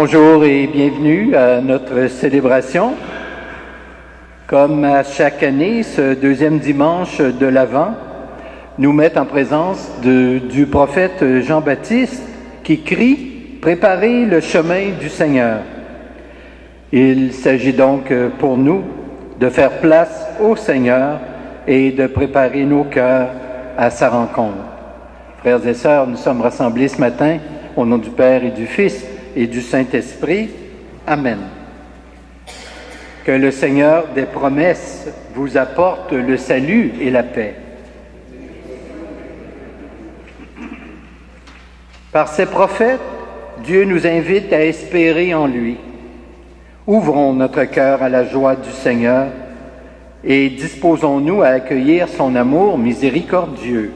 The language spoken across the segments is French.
Bonjour et bienvenue à notre célébration. Comme à chaque année, ce deuxième dimanche de l'Avent nous met en présence du prophète Jean-Baptiste qui crie « Préparez le chemin du Seigneur ». Il s'agit donc pour nous de faire place au Seigneur et de préparer nos cœurs à sa rencontre. Frères et sœurs, nous sommes rassemblés ce matin au nom du Père et du Fils et du Saint-Esprit. Amen. Que le Seigneur des promesses vous apporte le salut et la paix. Par ses prophètes, Dieu nous invite à espérer en lui. Ouvrons notre cœur à la joie du Seigneur et disposons-nous à accueillir son amour miséricordieux.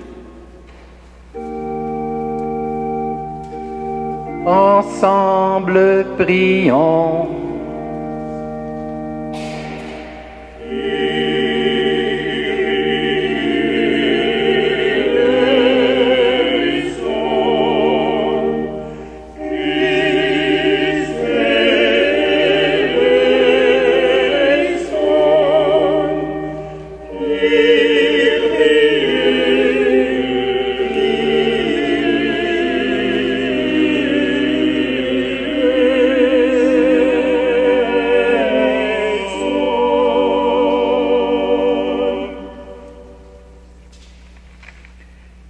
Ensemble, prions.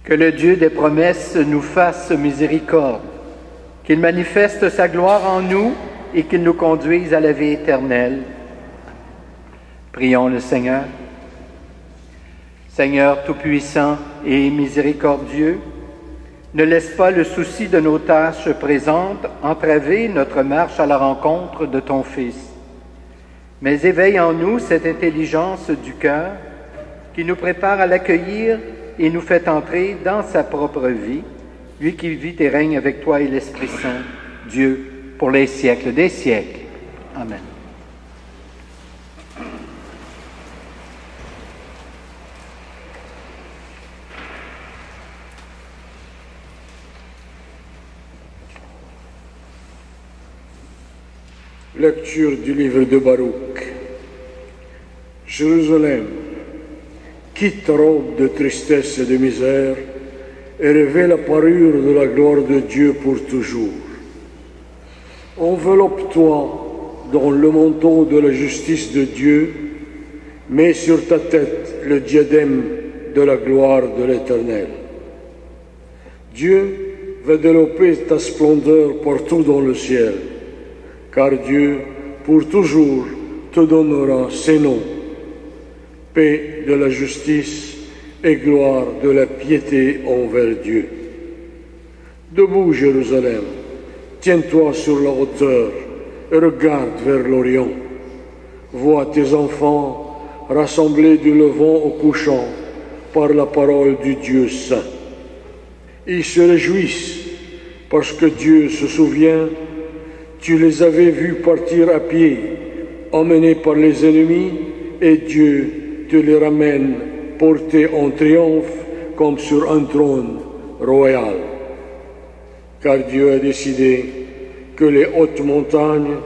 Que le Dieu des promesses nous fasse miséricorde, qu'il manifeste sa gloire en nous et qu'il nous conduise à la vie éternelle. Prions le Seigneur. Seigneur Tout-Puissant et miséricordieux, ne laisse pas le souci de nos tâches présentes entraver notre marche à la rencontre de ton Fils, mais éveille en nous cette intelligence du cœur qui nous prépare à l'accueillir et nous fait entrer dans sa propre vie, lui qui vit et règne avec toi et l'Esprit Saint, Dieu, pour les siècles des siècles. Amen. Lecture du livre de Baruch. Jérusalem, quitte ta robe de tristesse et de misère et revêt la parure de la gloire de Dieu pour toujours. Enveloppe-toi dans le manteau de la justice de Dieu, mets sur ta tête le diadème de la gloire de l'Éternel. Dieu va développer ta splendeur partout dans le ciel, car Dieu, pour toujours, te donnera ses noms. Paix de la justice et gloire de la piété envers Dieu. Debout, Jérusalem, tiens-toi sur la hauteur et regarde vers l'Orient. Vois tes enfants rassemblés du levant au couchant par la parole du Dieu saint. Ils se réjouissent parce que Dieu se souvient. Tu les avais vus partir à pied, emmenés par les ennemis, et Dieu te les ramène portés en triomphe comme sur un trône royal. Car Dieu a décidé que les hautes montagnes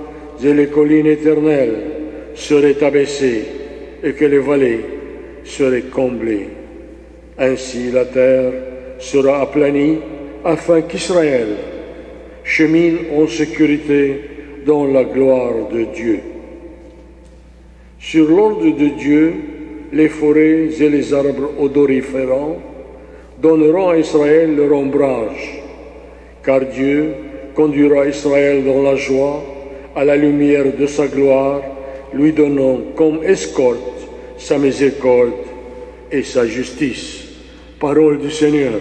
et les collines éternelles seraient abaissées et que les vallées seraient comblées. Ainsi la terre sera aplanie afin qu'Israël chemine en sécurité dans la gloire de Dieu. Sur l'ordre de Dieu, les forêts et les arbres odoriférants donneront à Israël leur ombrage, car Dieu conduira Israël dans la joie, à la lumière de sa gloire, lui donnant comme escorte sa miséricorde et sa justice. Parole du Seigneur.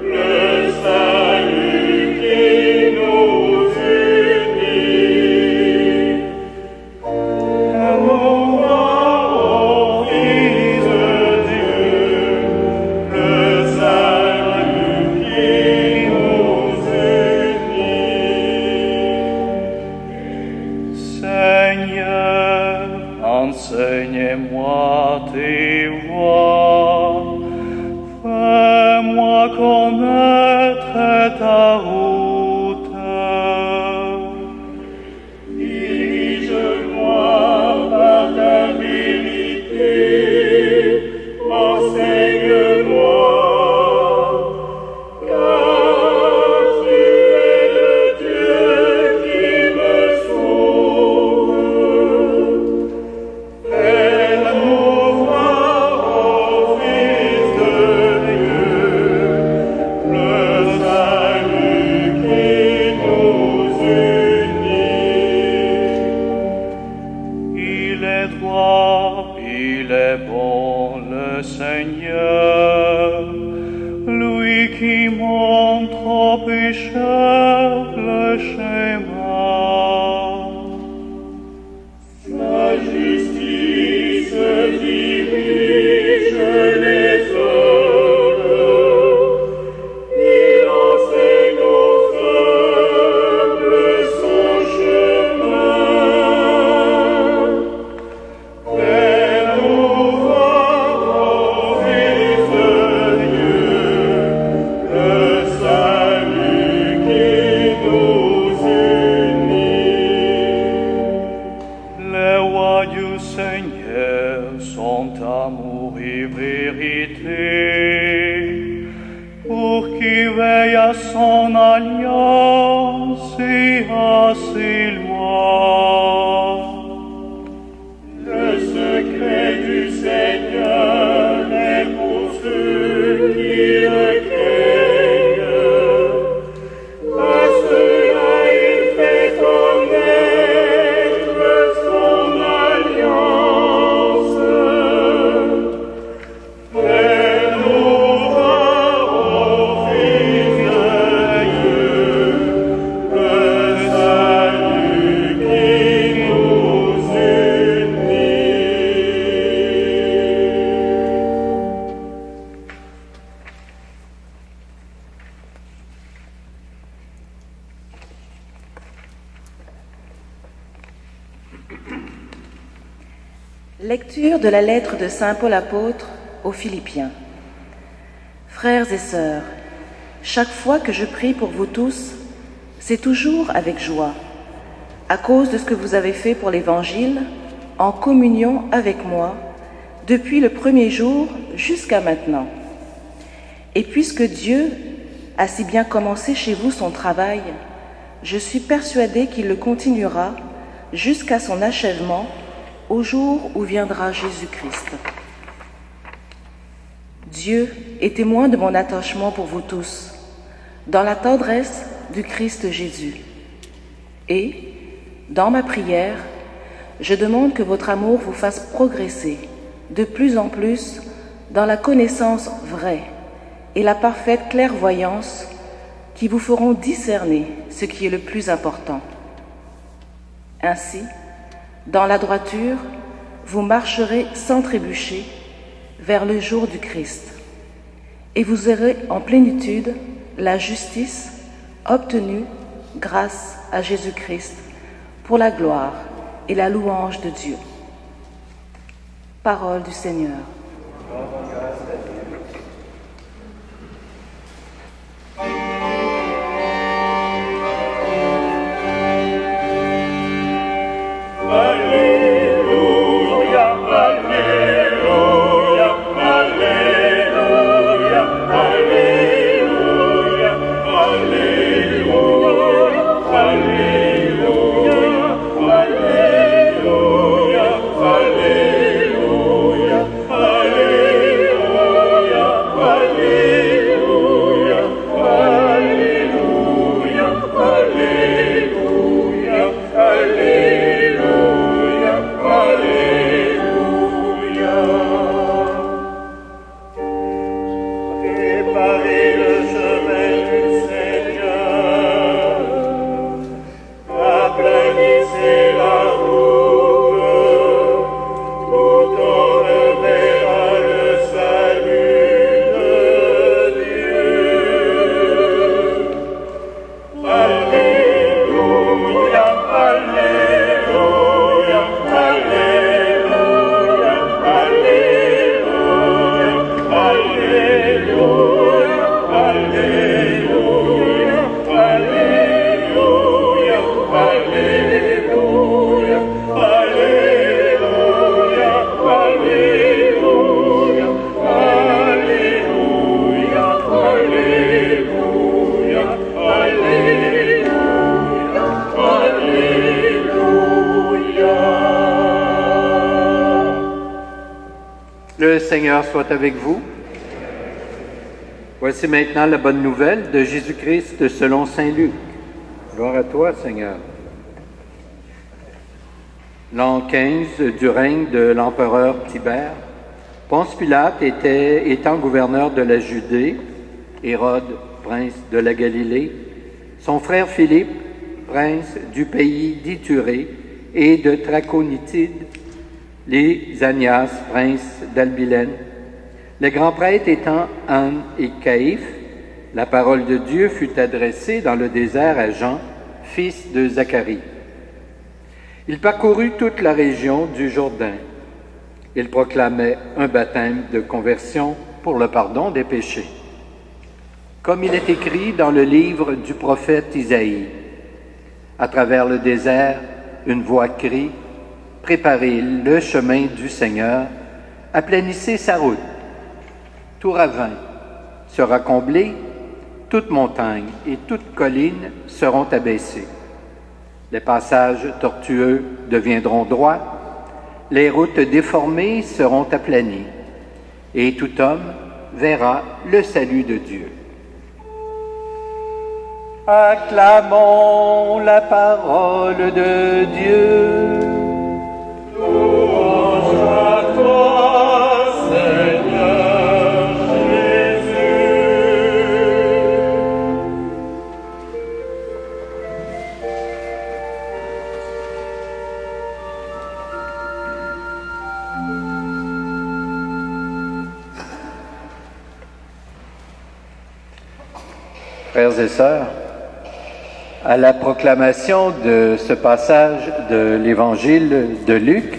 Le salut qui nous unit. le schéma. La justice dirige les hommes, il enseigne aux faibles son chemin. Mais nous voyons Dieu, le salut qui nous unit. Les rois du Seigneur sont amour et vérité, pour qui veille à son alliance et à ses lois. Le secret du Seigneur est pour ceux qui le craignent. À ceux-là il fait connaître son alliance. Et nous voyons Fils de Dieu, le salut qui nous unit. Lecture de la lettre de Saint Paul apôtre aux Philippiens. Frères et sœurs, chaque fois que je prie pour vous tous, c'est toujours avec joie, à cause de ce que vous avez fait pour l'Évangile, en communion avec moi, depuis le premier jour jusqu'à maintenant. Et puisque Dieu a si bien commencé chez vous son travail, je suis persuadée qu'il le continuera jusqu'à son achèvement, au jour où viendra Jésus-Christ. Dieu est témoin de mon attachement pour vous tous, dans la tendresse du Christ Jésus. Et, dans ma prière, je demande que votre amour vous fasse progresser de plus en plus dans la connaissance vraie et la parfaite clairvoyance qui vous feront discerner ce qui est le plus important. Ainsi, dans la droiture, vous marcherez sans trébucher vers le jour du Christ, et vous aurez en plénitude la justice obtenue grâce à Jésus-Christ pour la gloire et la louange de Dieu. Parole du Seigneur. Alléluia, Alléluia, Alléluia, Alléluia, Alléluia, Alléluia, Alléluia, Alléluia, Alléluia, Alléluia, Alléluia, Alléluia, Alléluia, Alléluia. Préparez le chemin du Seigneur, aplanissez la route, tout on verra le salut de Dieu. Alléluia, Alléluia, Alléluia, Alléluia, Alléluia, Alléluia, Alléluia, Alléluia, Alléluia, Alléluia, Alléluia, Alléluia, Le Seigneur soit avec vous. Voici maintenant la bonne nouvelle de Jésus-Christ selon saint Luc. Gloire à toi, Seigneur. L'an 15 du règne de l'empereur Tibère, Ponce Pilate étant gouverneur de la Judée, Hérode, prince de la Galilée, son frère Philippe, prince du pays d'Ithurée et de Traconitide, les Anias, prince d'Albilène, les grands prêtres étant Anne et Caïphe. La parole de Dieu fut adressée dans le désert à Jean, fils de Zacharie. Il parcourut toute la région du Jourdain. Il proclamait un baptême de conversion pour le pardon des péchés. Comme il est écrit dans le livre du prophète Isaïe, à travers le désert, une voix crie, « Préparez le chemin du Seigneur, aplanissez sa route. Tout ravin sera comblé, toute montagne et toute colline seront abaissées. Les passages tortueux deviendront droits, les routes déformées seront aplanies, et tout homme verra le salut de Dieu. » Acclamons la parole de Dieu. Louange à toi, Seigneur Jésus. Frères et sœurs, à la proclamation de ce passage de l'Évangile de Luc,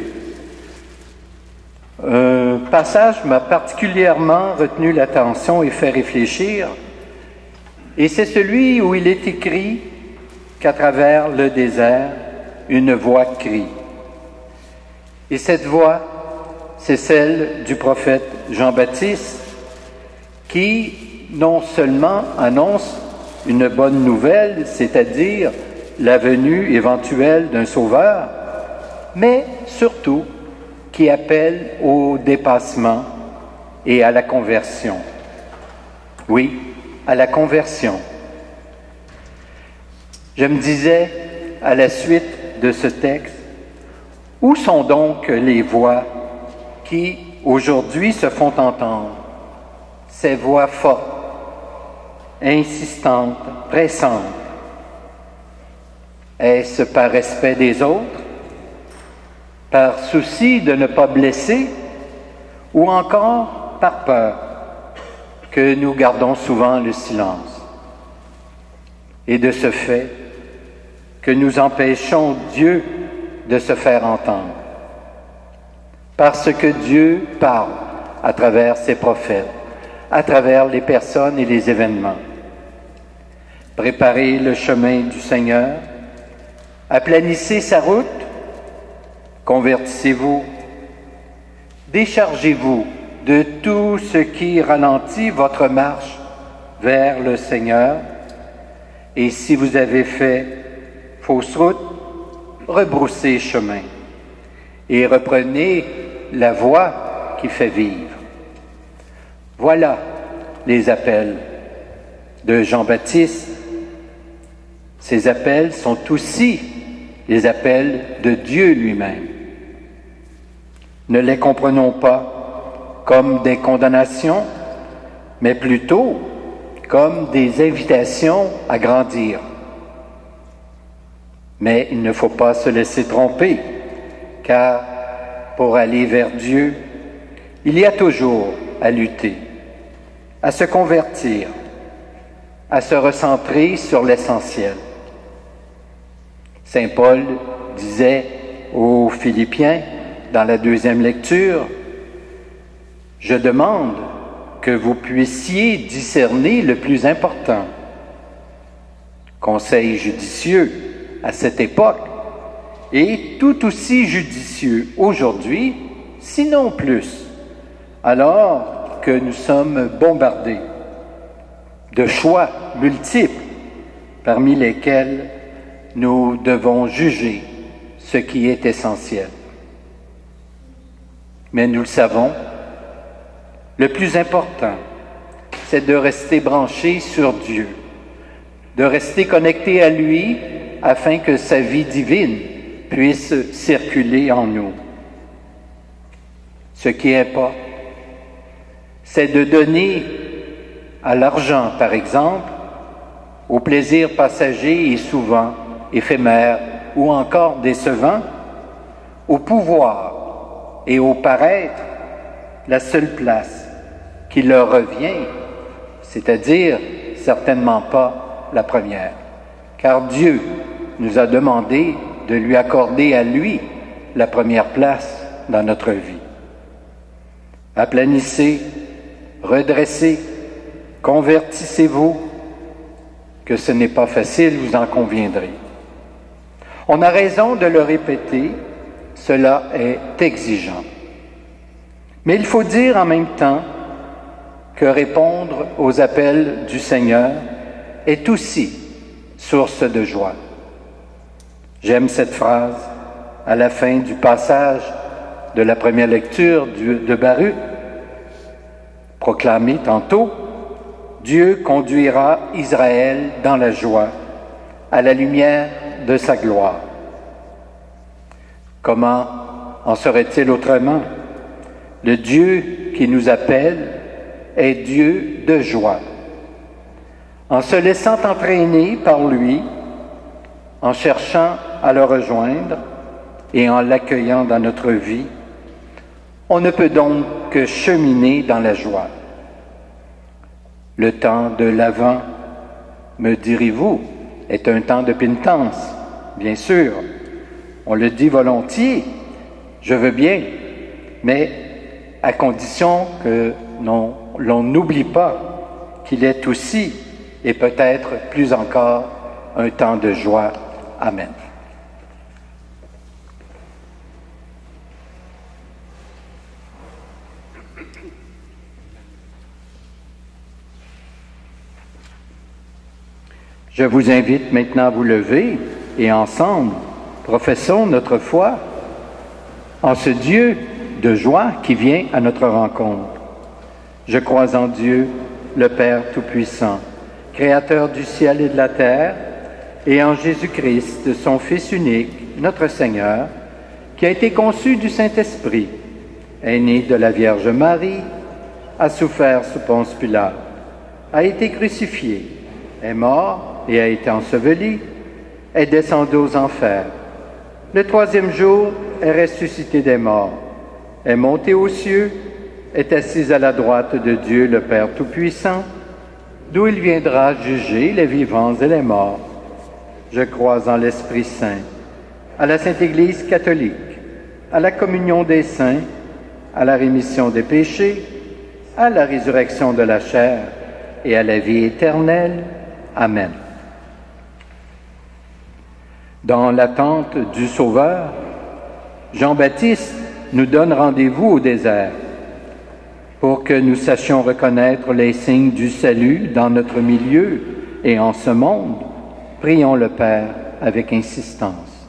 un passage m'a particulièrement retenu l'attention et fait réfléchir, et c'est celui où il est écrit qu'à travers le désert, une voix crie. Et cette voix, c'est celle du prophète Jean-Baptiste, qui non seulement annonce une bonne nouvelle, c'est-à-dire la venue éventuelle d'un sauveur, mais surtout qui appelle au dépassement et à la conversion. Oui, à la conversion. Je me disais, à la suite de ce texte, où sont donc les voix qui, aujourd'hui, se font entendre? Ces voix fortes, insistante, pressante. Est-ce par respect des autres, par souci de ne pas blesser, ou encore par peur que nous gardons souvent le silence? Et de ce fait, que nous empêchons Dieu de se faire entendre. Parce que Dieu parle à travers ses prophètes, à travers les personnes et les événements. Préparez le chemin du Seigneur, aplanissez sa route, convertissez-vous, déchargez-vous de tout ce qui ralentit votre marche vers le Seigneur, et si vous avez fait fausse route, rebroussez chemin et reprenez la voie qui fait vivre. Voilà les appels de Jean-Baptiste. Ces appels sont aussi les appels de Dieu lui-même. Ne les comprenons pas comme des condamnations, mais plutôt comme des invitations à grandir. Mais il ne faut pas se laisser tromper, car pour aller vers Dieu, il y a toujours à lutter, à se convertir, à se recentrer sur l'essentiel. Saint Paul disait aux Philippiens, dans la deuxième lecture, « Je demande que vous puissiez discerner le plus important. » Conseil judicieux à cette époque et tout aussi judicieux aujourd'hui, sinon plus, alors que nous sommes bombardés de choix multiples parmi lesquels nous devons juger ce qui est essentiel. Mais nous le savons, le plus important, c'est de rester branché sur Dieu, de rester connecté à lui afin que sa vie divine puisse circuler en nous. Ce qui importe, c'est de donner à l'argent, par exemple, au plaisir passager et souvent éphémère ou encore décevant, au pouvoir et au paraître, la seule place qui leur revient, c'est-à-dire certainement pas la première, car Dieu nous a demandé de lui accorder à lui la première place dans notre vie. Aplanissez, redressez, convertissez-vous, que ce n'est pas facile, vous en conviendrez. On a raison de le répéter, cela est exigeant. Mais il faut dire en même temps que répondre aux appels du Seigneur est aussi source de joie. J'aime cette phrase à la fin du passage de la première lecture de Baruch, proclamé tantôt, « Dieu conduira Israël dans la joie, à la lumière de sa gloire. » Comment en serait-il autrement? Le Dieu qui nous appelle est Dieu de joie. En se laissant entraîner par lui, en cherchant à le rejoindre et en l'accueillant dans notre vie, on ne peut donc que cheminer dans la joie. Le temps de l'Avent, me direz-vous, est un temps de pénitence, bien sûr. On le dit volontiers, je veux bien, mais à condition que l'on n'oublie pas qu'il est aussi, et peut-être plus encore, un temps de joie. Amen. Je vous invite maintenant à vous lever et ensemble, professons notre foi en ce Dieu de joie qui vient à notre rencontre. Je crois en Dieu, le Père Tout-Puissant, Créateur du ciel et de la terre, et en Jésus-Christ, son Fils unique, notre Seigneur, qui a été conçu du Saint-Esprit, est né de la Vierge Marie, a souffert sous Ponce Pilate, a été crucifié, est mort et a été enseveli, est descendu aux enfers. Le troisième jour est ressuscité des morts, est monté aux cieux, est assis à la droite de Dieu le Père Tout-Puissant, d'où il viendra juger les vivants et les morts. Je crois en l'Esprit Saint, à la Sainte Église catholique, à la communion des saints, à la rémission des péchés, à la résurrection de la chair et à la vie éternelle. Amen. Dans l'attente du Sauveur, Jean-Baptiste nous donne rendez-vous au désert pour que nous sachions reconnaître les signes du salut dans notre milieu et en ce monde. Prions le Père avec insistance.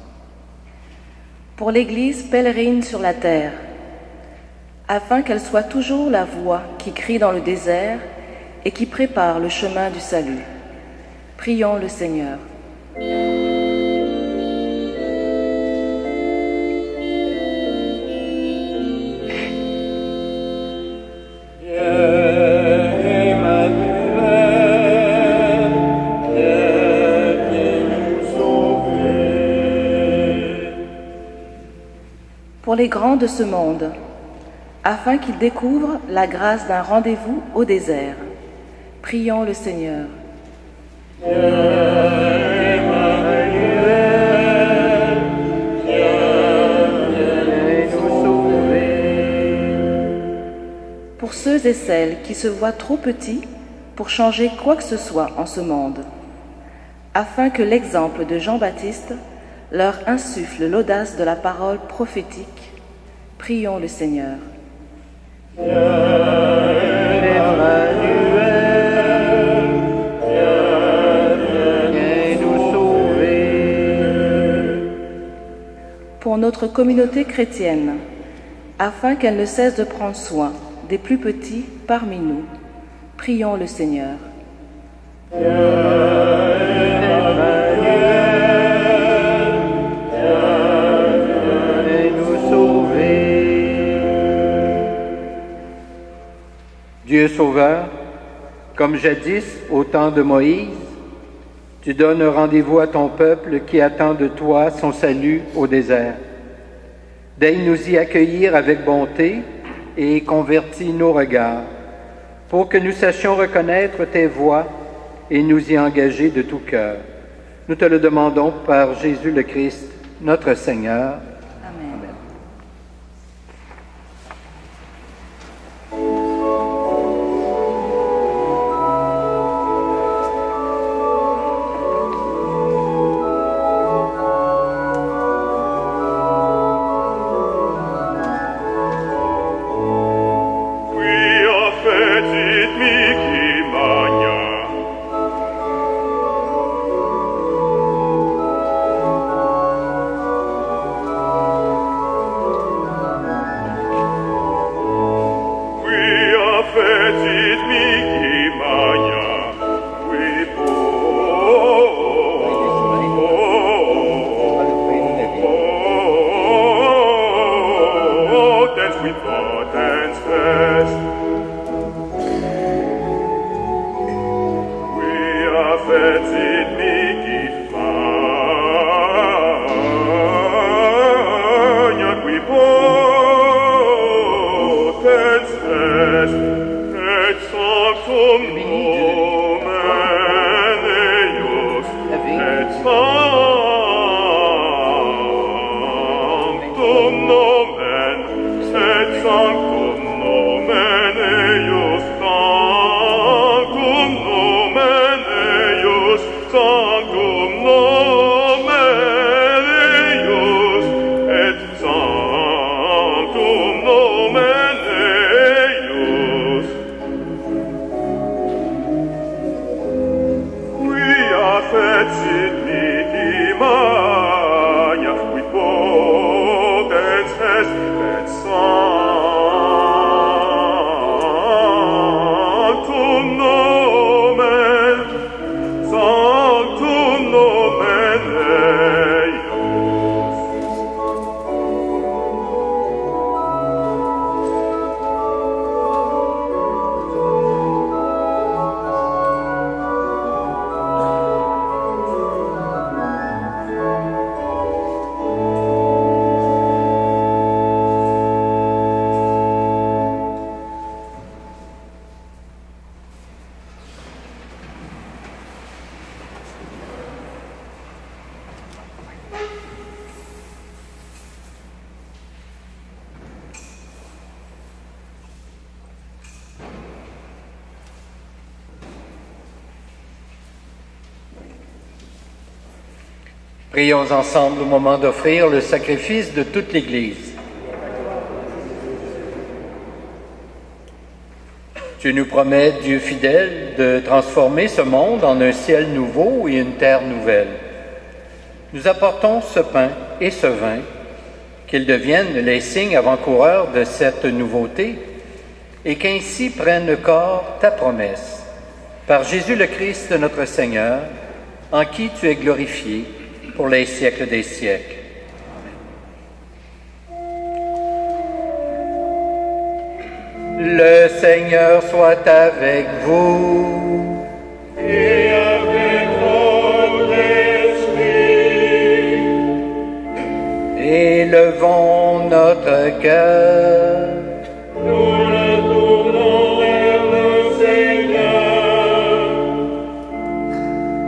Pour l'Église pèlerine sur la terre, afin qu'elle soit toujours la voix qui crie dans le désert et qui prépare le chemin du salut. Prions le Seigneur. Pour les grands de ce monde, afin qu'ils découvrent la grâce d'un rendez-vous au désert. Prions le Seigneur. Pour ceux et celles qui se voient trop petits pour changer quoi que ce soit en ce monde, afin que l'exemple de Jean-Baptiste leur insuffle l'audace de la parole prophétique, prions le Seigneur. Pour notre communauté chrétienne, afin qu'elle ne cesse de prendre soin des plus petits parmi nous, prions le Seigneur. Dieu Sauveur, comme jadis au temps de Moïse, Tu donnes rendez-vous à ton peuple qui attend de toi son salut au désert. Daigne nous y accueillir avec bonté et convertis nos regards, pour que nous sachions reconnaître tes voies et nous y engager de tout cœur. Nous te le demandons par Jésus le Christ, notre Seigneur. Amen. Quia fecit mihi magna, quia fecit mihi magna, qui potens, qui potens est. Quia fecit mihi magna, qui potens est, et sanctum nomen eius, et sanctum nomen, et sanctum nomen eius, sanctum nomen eius, sanctum nomen eius, et sanctum nomen eius. Quia fecit mihi magna, qui potens est, et sanctum nomen eius. Prions ensemble au moment d'offrir le sacrifice de toute l'Église. Tu nous promets, Dieu fidèle, de transformer ce monde en un ciel nouveau et une terre nouvelle. Nous apportons ce pain et ce vin, qu'ils deviennent les signes avant-coureurs de cette nouveauté, et qu'ainsi prenne corps ta promesse. Par Jésus le Christ, notre Seigneur, en qui tu es glorifié pour les siècles des siècles. Le Seigneur soit avec vous. Et avec votre esprit. Élevons notre cœur. Nous le tournons vers le Seigneur.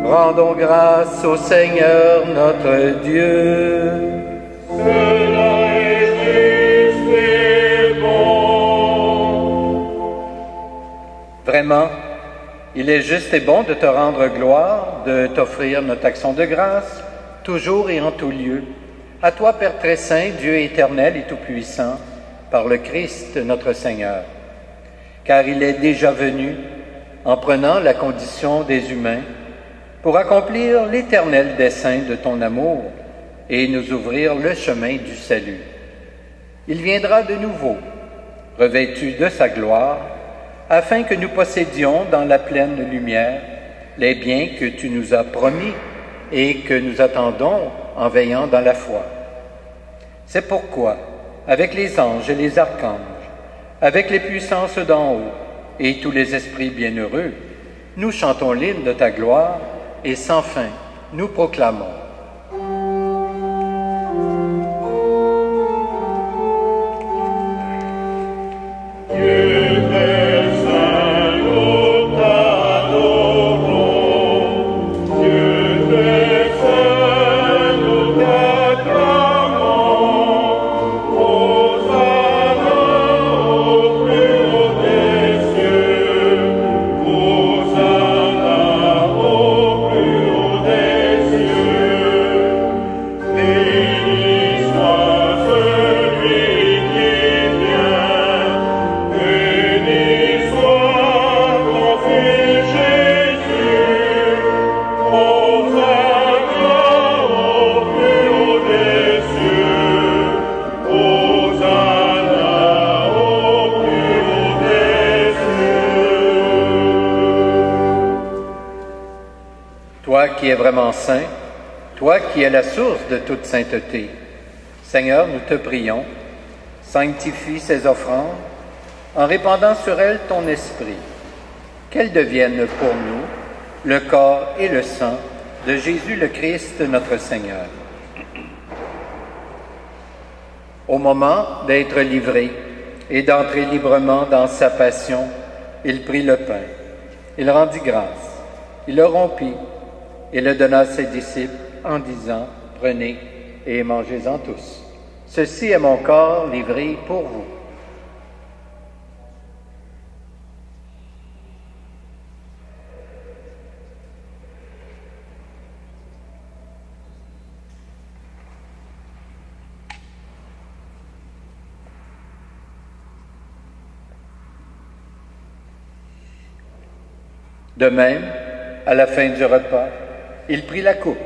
Rendons grâce au Seigneur notre Dieu. Cela est juste et bon. Vraiment, il est juste et bon de te rendre gloire, de t'offrir notre action de grâce, toujours et en tout lieu. À toi, Père très saint, Dieu éternel et tout-puissant, par le Christ notre Seigneur. Car il est déjà venu, en prenant la condition des humains, pour accomplir l'éternel dessein de ton amour et nous ouvrir le chemin du salut. Il viendra de nouveau, revêtu de sa gloire, afin que nous possédions dans la pleine lumière les biens que tu nous as promis et que nous attendons en veillant dans la foi. C'est pourquoi, avec les anges et les archanges, avec les puissances d'en haut et tous les esprits bienheureux, nous chantons l'hymne de ta gloire et sans fin, nous proclamons. Toi qui es vraiment saint, toi qui es la source de toute sainteté, Seigneur, nous te prions, sanctifie ces offrandes en répandant sur elles ton esprit, qu'elles deviennent pour nous le corps et le sang de Jésus le Christ notre Seigneur. Au moment d'être livré et d'entrer librement dans sa passion, il prit le pain, il rendit grâce, il le rompit et le donna à ses disciples en disant, « Prenez et mangez-en tous. Ceci est mon corps livré pour vous. » De même, à la fin du repas, il prit la coupe.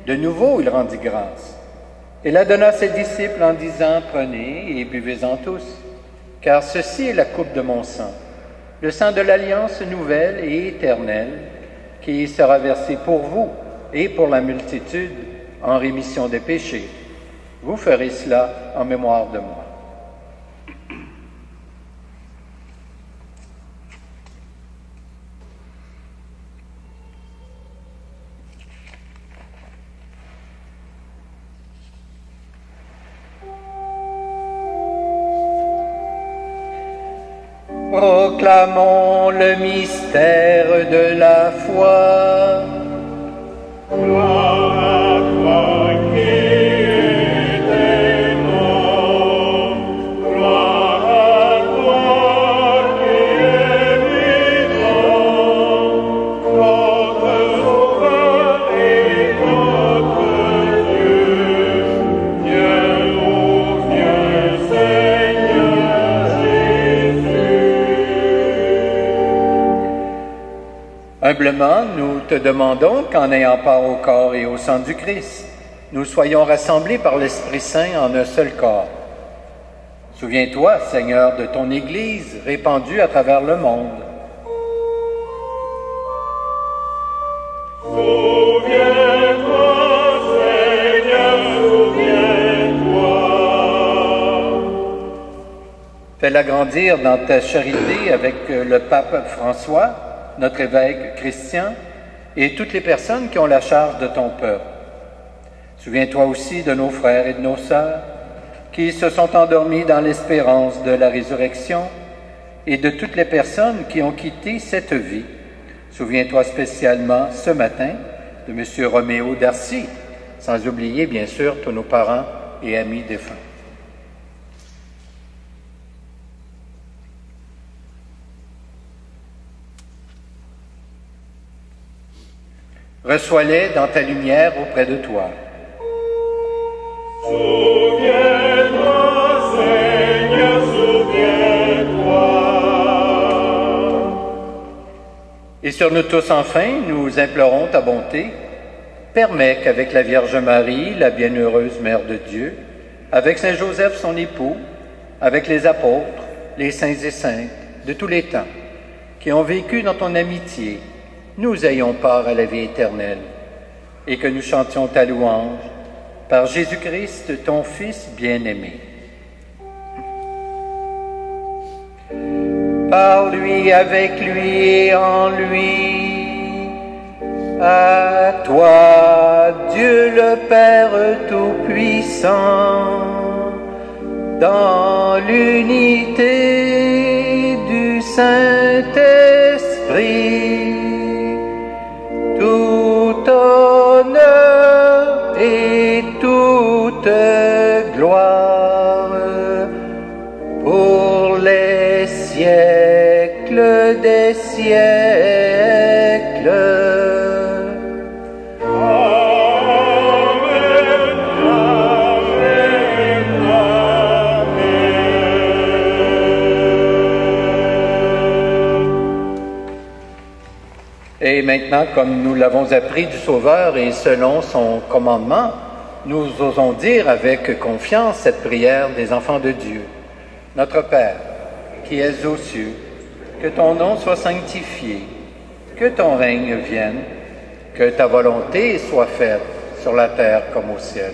De nouveau, il rendit grâce. Et la donna à ses disciples en disant, « Prenez et buvez-en tous, car ceci est la coupe de mon sang, le sang de l'alliance nouvelle et éternelle, qui sera versé pour vous et pour la multitude en rémission des péchés. Vous ferez cela en mémoire de moi. » Proclamons le mystère de la foi. Gloire à toi qui es mort, gloire à toi qui es vivant, notre Sauveur et notre Dieu. Viens, ô viens, Seigneur Jésus. Humblement, nous te demandons qu'en ayant part au corps et au sang du Christ, nous soyons rassemblés par l'Esprit Saint en un seul corps. Souviens-toi, Seigneur, de ton Église répandue à travers le monde. Souviens-toi, Seigneur, souviens-toi. Fais-la grandir dans ta charité avec le pape François, notre évêque Christian, et toutes les personnes qui ont la charge de ton peuple. Souviens-toi aussi de nos frères et de nos sœurs qui se sont endormis dans l'espérance de la résurrection et de toutes les personnes qui ont quitté cette vie. Souviens-toi spécialement ce matin de M. Roméo Darcy, sans oublier bien sûr tous nos parents et amis défunts. Reçois-les dans ta lumière auprès de toi. Souviens-toi, Seigneur, souviens-toi. Et sur nous tous enfin, nous implorons ta bonté. Permets qu'avec la Vierge Marie, la bienheureuse Mère de Dieu, avec Saint Joseph son époux, avec les apôtres, les saints et saintes de tous les temps, qui ont vécu dans ton amitié, nous ayons part à la vie éternelle, et que nous chantions ta louange par Jésus-Christ, ton Fils bien-aimé. Par lui, avec lui et en lui, À toi, Dieu le Père Tout-Puissant, dans l'unité du Saint-Esprit, tout honneur et toute gloire pour les siècles des siècles. Et maintenant, comme nous l'avons appris du Sauveur et selon son commandement, nous osons dire avec confiance cette prière des enfants de Dieu. Notre Père, qui es aux cieux, que ton nom soit sanctifié, que ton règne vienne, que ta volonté soit faite sur la terre comme au ciel.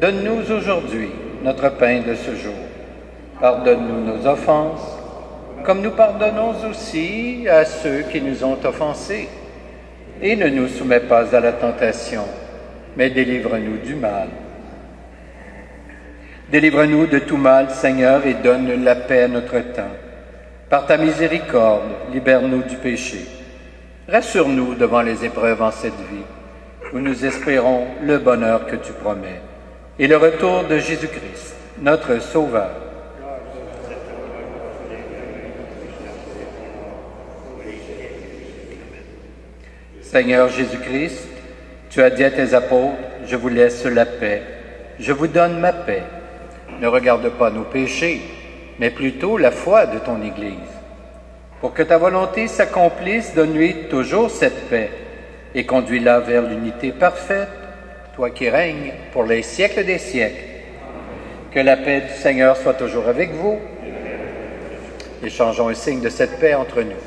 Donne-nous aujourd'hui notre pain de ce jour. Pardonne-nous nos offenses, comme nous pardonnons aussi à ceux qui nous ont offensés. Et ne nous soumets pas à la tentation, mais délivre-nous du mal. Délivre-nous de tout mal, Seigneur, et donne la paix à notre temps. Par ta miséricorde, libère-nous du péché. Rassure-nous devant les épreuves en cette vie, où nous espérons le bonheur que tu promets, et le retour de Jésus-Christ, notre Sauveur. Seigneur Jésus-Christ, tu as dit à tes apôtres, « Je vous laisse la paix, je vous donne ma paix. Ne regarde pas nos péchés, mais plutôt la foi de ton Église. Pour que ta volonté s'accomplisse, donne-lui toujours cette paix et conduis-la vers l'unité parfaite, toi qui règnes pour les siècles des siècles. Que la paix du Seigneur soit toujours avec vous. Échangeons un signe de cette paix entre nous.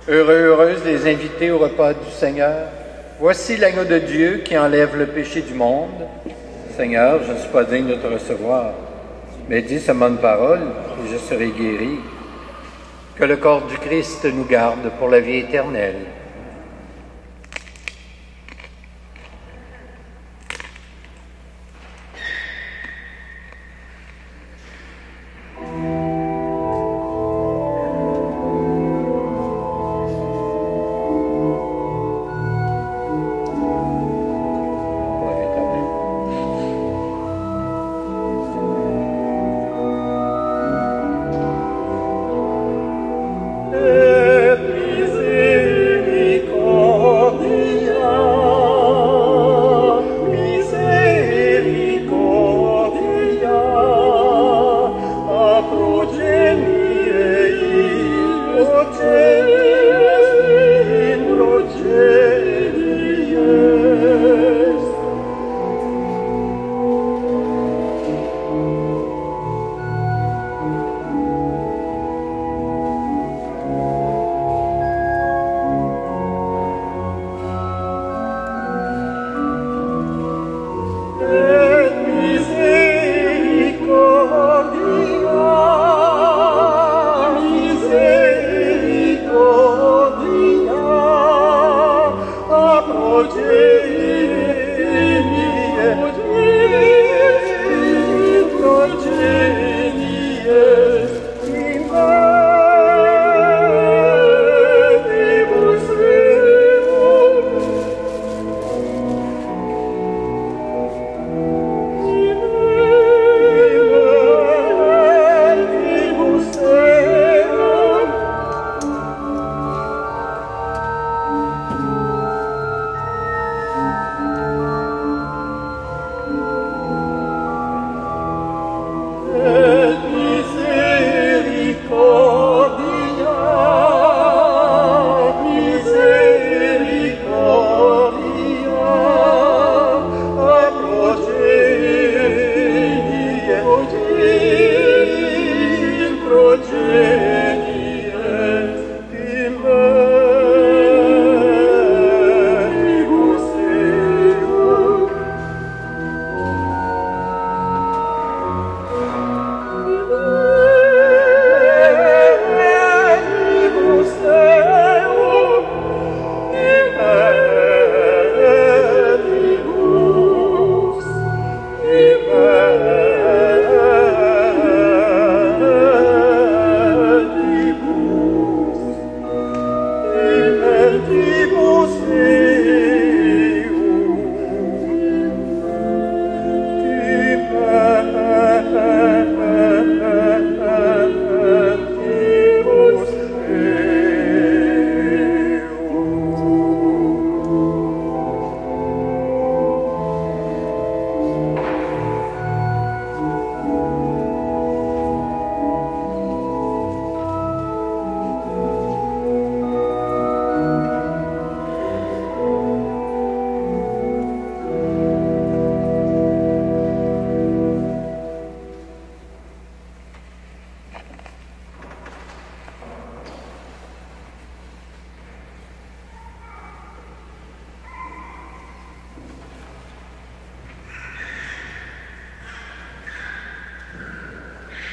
Heureuse les invités au repas du Seigneur. Voici l'agneau de Dieu qui enlève le péché du monde. Seigneur, je ne suis pas digne de te recevoir, mais dis seulement une parole et je serai guéri. Que le corps du Christ nous garde pour la vie éternelle. Et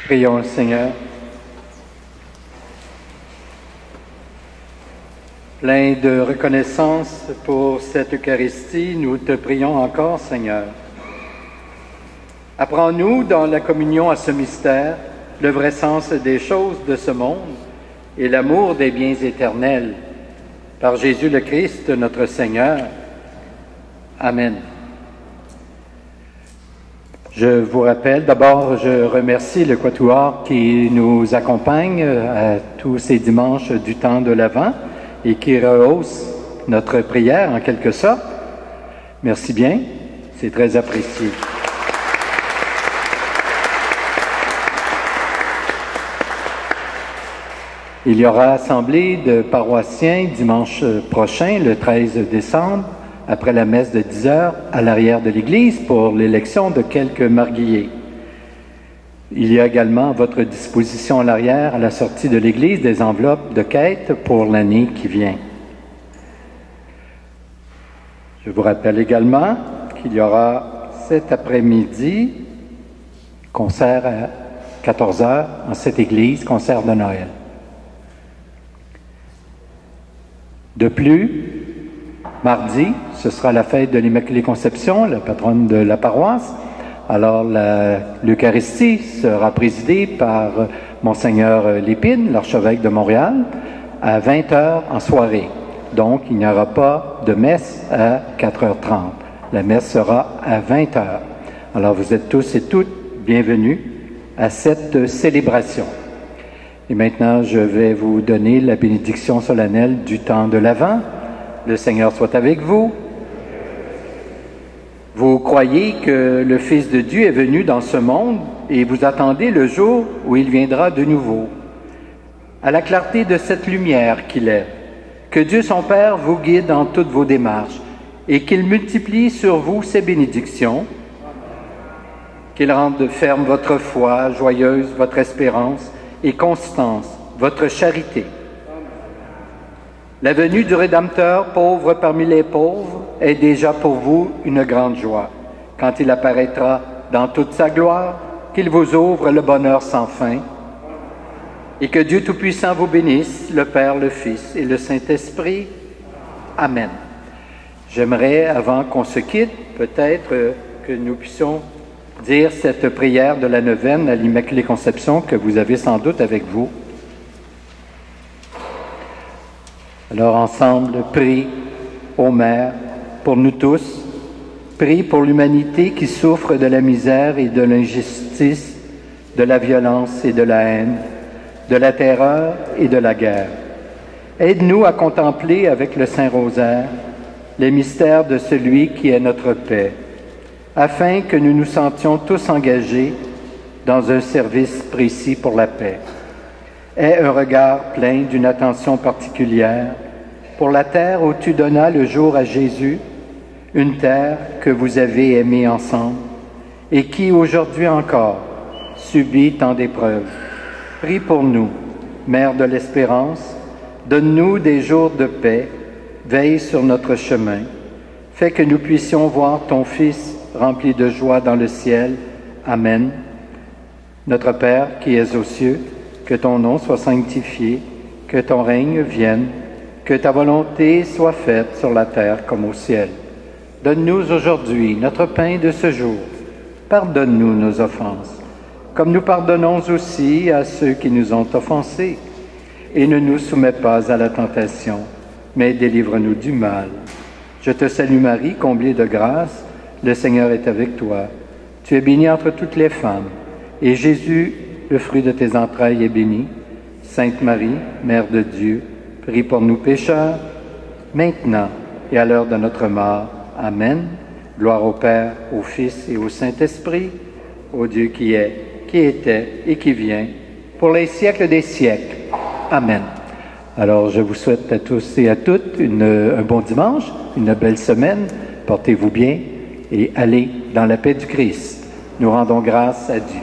Prions le Seigneur. Plein de reconnaissance pour cette Eucharistie, nous te prions encore, Seigneur. Apprends-nous dans la communion à ce mystère le vrai sens des choses de ce monde et l'amour des biens éternels. Par Jésus le Christ, notre Seigneur. Amen. Je vous rappelle, d'abord, je remercie le Quatuor qui nous accompagne à tous ces dimanches du temps de l'Avent et qui rehausse notre prière en quelque sorte. Merci bien, c'est très apprécié. Il y aura assemblée de paroissiens dimanche prochain, le 13 décembre, après la messe de 10 heures, à l'arrière de l'église pour l'élection de quelques marguilliers. Il y a également à votre disposition à l'arrière, à la sortie de l'église, des enveloppes de quête pour l'année qui vient. Je vous rappelle également qu'il y aura cet après-midi concert à 14 heures en cette église, concert de Noël. De plus, mardi, ce sera la fête de l'Immaculée Conception, la patronne de la paroisse. Alors, l'Eucharistie sera présidée par Monseigneur Lépine, l'archevêque de Montréal, à 20 heures en soirée. Donc, il n'y aura pas de messe à 4h30. La messe sera à 20 heures. Alors, vous êtes tous et toutes bienvenus à cette célébration. Et maintenant, je vais vous donner la bénédiction solennelle du temps de l'Avent. Le Seigneur soit avec vous. Vous croyez que le Fils de Dieu est venu dans ce monde et vous attendez le jour où il viendra de nouveau. À la clarté de cette lumière qu'il est, que Dieu son Père vous guide dans toutes vos démarches et qu'il multiplie sur vous ses bénédictions, qu'il rende ferme votre foi, joyeuse votre espérance et constance votre charité. La venue du Rédempteur, pauvre parmi les pauvres, est déjà pour vous une grande joie. Quand il apparaîtra dans toute sa gloire, qu'il vous ouvre le bonheur sans fin, et que Dieu Tout-Puissant vous bénisse, le Père, le Fils et le Saint-Esprit. Amen. J'aimerais, avant qu'on se quitte, peut-être que nous puissions dire cette prière de la neuvaine à l'Immaculée Conception que vous avez sans doute avec vous. Alors ensemble, prie ô Mère pour nous tous, prie pour l'humanité qui souffre de la misère et de l'injustice, de la violence et de la haine, de la terreur et de la guerre. Aide-nous à contempler avec le Saint-Rosaire les mystères de celui qui est notre paix, afin que nous nous sentions tous engagés dans un service précis pour la paix. Aie un regard plein d'une attention particulière pour la terre où tu donnas le jour à Jésus, une terre que vous avez aimée ensemble et qui aujourd'hui encore subit tant d'épreuves. Prie pour nous, Mère de l'Espérance, donne-nous des jours de paix, veille sur notre chemin, fais que nous puissions voir ton Fils rempli de joie dans le ciel. Amen. Notre Père qui es aux cieux, que ton nom soit sanctifié, que ton règne vienne, que ta volonté soit faite sur la terre comme au ciel. Donne-nous aujourd'hui notre pain de ce jour. Pardonne-nous nos offenses, comme nous pardonnons aussi à ceux qui nous ont offensés. Et ne nous soumets pas à la tentation, mais délivre-nous du mal. Je te salue Marie, comblée de grâce, le Seigneur est avec toi. Tu es bénie entre toutes les femmes, et Jésus, le fruit de tes entrailles, est béni. Sainte Marie, Mère de Dieu, prie pour nous pécheurs, maintenant et à l'heure de notre mort. Amen. Gloire au Père, au Fils et au Saint-Esprit, au Dieu qui est, qui était et qui vient, pour les siècles des siècles. Amen. Alors, je vous souhaite à tous et à toutes un bon dimanche, une belle semaine. Portez-vous bien et allez dans la paix du Christ. Nous rendons grâce à Dieu.